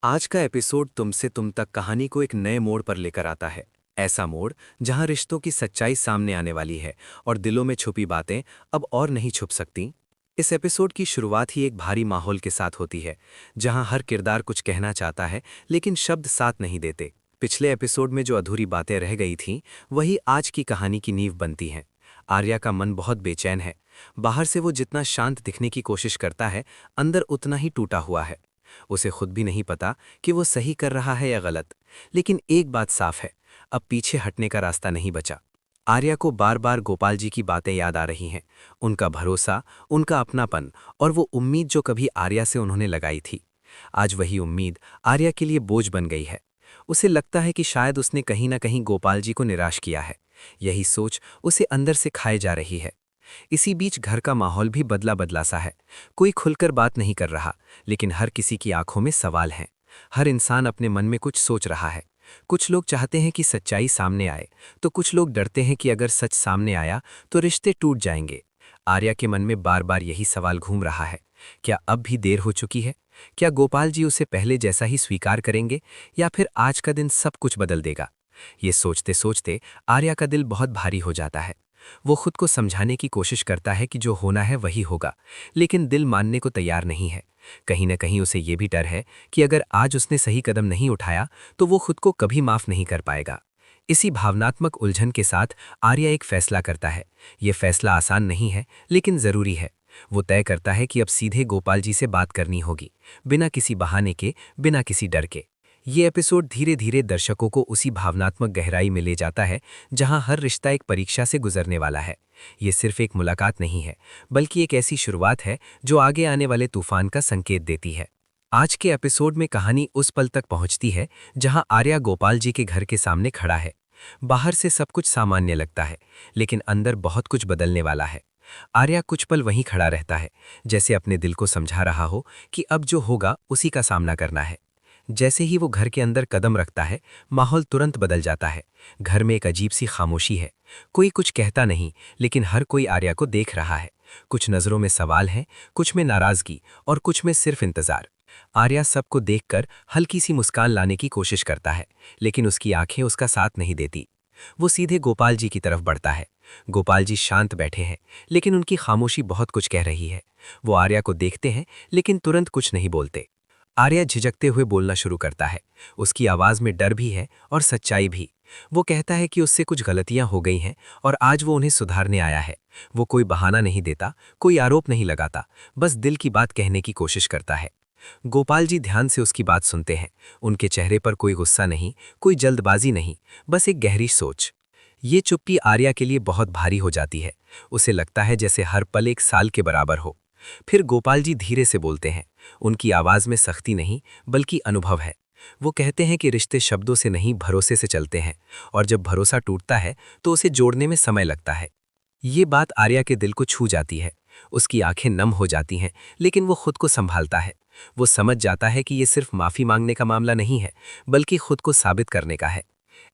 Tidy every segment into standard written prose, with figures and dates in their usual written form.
आज का एपिसोड तुमसे तुम तक कहानी को एक नए मोड़ पर लेकर आता है। ऐसा मोड़ जहां रिश्तों की सच्चाई सामने आने वाली है और दिलों में छुपी बातें अब और नहीं छुप सकती। इस एपिसोड की शुरुआत ही एक भारी माहौल के साथ होती है, जहां हर किरदार कुछ कहना चाहता है लेकिन शब्द साथ नहीं देते। पिछले एपिसोड में जो अधूरी बातें रह गई थीं, वही आज की कहानी की नींव बनती हैं। आर्या का मन बहुत बेचैन है। बाहर से वो जितना शांत दिखने की कोशिश करता है, अंदर उतना ही टूटा हुआ है। उसे खुद भी नहीं पता कि वो सही कर रहा है या गलत। लेकिन एक बात साफ है, अब पीछे हटने का रास्ता नहीं बचा। आर्या को बार बार गोपाल जी की बातें याद आ रही हैं, उनका भरोसा, उनका अपनापन और वो उम्मीद जो कभी आर्या से उन्होंने लगाई थी। आज वही उम्मीद आर्या के लिए बोझ बन गई है। उसे लगता है कि शायद उसने कहीं ना कहीं गोपाल जी को निराश किया है। यही सोच उसे अंदर से खाए जा रही है। इसी बीच घर का माहौल भी बदला बदला सा है। कोई खुलकर बात नहीं कर रहा, लेकिन हर किसी की आंखों में सवाल हैं। हर इंसान अपने मन में कुछ सोच रहा है। कुछ लोग चाहते हैं कि सच्चाई सामने आए, तो कुछ लोग डरते हैं कि अगर सच सामने आया तो रिश्ते टूट जाएंगे। आर्या के मन में बार बार यही सवाल घूम रहा है। क्या अब भी देर हो चुकी है? क्या गोपाल जी उसे पहले जैसा ही स्वीकार करेंगे, या फिर आज का दिन सब कुछ बदल देगा? ये सोचते सोचते आर्या का दिल बहुत भारी हो जाता है। वो खुद को समझाने की कोशिश करता है कि जो होना है वही होगा, लेकिन दिल मानने को तैयार नहीं है। कहीं न कहीं उसे ये भी डर है कि अगर आज उसने सही कदम नहीं उठाया तो वो खुद को कभी माफ नहीं कर पाएगा। इसी भावनात्मक उलझन के साथ आर्या एक फैसला करता है। ये फैसला आसान नहीं है, लेकिन जरूरी है। वो तय करता है कि अब सीधे गोपाल जी से बात करनी होगी, बिना किसी बहाने के, बिना किसी डर के। ये एपिसोड धीरे धीरे दर्शकों को उसी भावनात्मक गहराई में ले जाता है जहां हर रिश्ता एक परीक्षा से गुजरने वाला है। ये सिर्फ एक मुलाकात नहीं है, बल्कि एक ऐसी शुरुआत है जो आगे आने वाले तूफान का संकेत देती है। आज के एपिसोड में कहानी उस पल तक पहुंचती है जहां आर्या गोपाल जी के घर के सामने खड़ा है। बाहर से सब कुछ सामान्य लगता है, लेकिन अंदर बहुत कुछ बदलने वाला है। आर्या कुछ पल वहीं खड़ा रहता है, जैसे अपने दिल को समझा रहा हो कि अब जो होगा उसी का सामना करना है। जैसे ही वो घर के अंदर कदम रखता है, माहौल तुरंत बदल जाता है। घर में एक अजीब सी खामोशी है। कोई कुछ कहता नहीं, लेकिन हर कोई आर्या को देख रहा है। कुछ नजरों में सवाल है, कुछ में नाराजगी और कुछ में सिर्फ इंतजार। आर्या सबको देखकर हल्की सी मुस्कान लाने की कोशिश करता है, लेकिन उसकी आंखें उसका साथ नहीं देती। वो सीधे गोपाल जी की तरफ बढ़ता है। गोपाल जी शांत बैठे हैं, लेकिन उनकी खामोशी बहुत कुछ कह रही है। वो आर्या को देखते हैं, लेकिन तुरंत कुछ नहीं बोलते। आर्या झिझकते हुए बोलना शुरू करता है। उसकी आवाज में डर भी है और सच्चाई भी। वो कहता है कि उससे कुछ गलतियां हो गई हैं और आज वो उन्हें सुधारने आया है। वो कोई बहाना नहीं देता, कोई आरोप नहीं लगाता, बस दिल की बात कहने की कोशिश करता है। गोपाल जी ध्यान से उसकी बात सुनते हैं। उनके चेहरे पर कोई गुस्सा नहीं, कोई जल्दबाजी नहीं, बस एक गहरी सोच। ये चुप्पी आर्या के लिए बहुत भारी हो जाती है। उसे लगता है जैसे हर पल एक साल के बराबर हो। फिर गोपाल जी धीरे से बोलते हैं। उनकी आवाज में सख्ती नहीं, बल्कि अनुभव है। वो कहते हैं कि रिश्ते शब्दों से नहीं, भरोसे से चलते हैं, और जब भरोसा टूटता है तो उसे जोड़ने में समय लगता है। ये बात आर्या के दिल को छू जाती है। उसकी आंखें नम हो जाती हैं, लेकिन वो खुद को संभालता है। वो समझ जाता है कि ये सिर्फ माफी मांगने का मामला नहीं है, बल्कि खुद को साबित करने का है।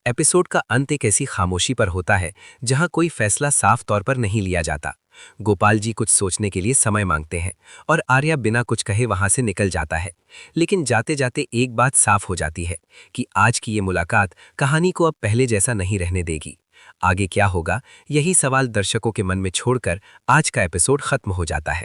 एपिसोड का अंत एक ऐसी खामोशी पर होता है जहां कोई फैसला साफ तौर पर नहीं लिया जाता। गोपाल जी कुछ सोचने के लिए समय मांगते हैं और आर्या बिना कुछ कहे वहां से निकल जाता है। लेकिन जाते जाते एक बात साफ हो जाती है कि आज की ये मुलाकात कहानी को अब पहले जैसा नहीं रहने देगी। आगे क्या होगा, यही सवाल दर्शकों के मन में छोड़कर आज का एपिसोड खत्म हो जाता है।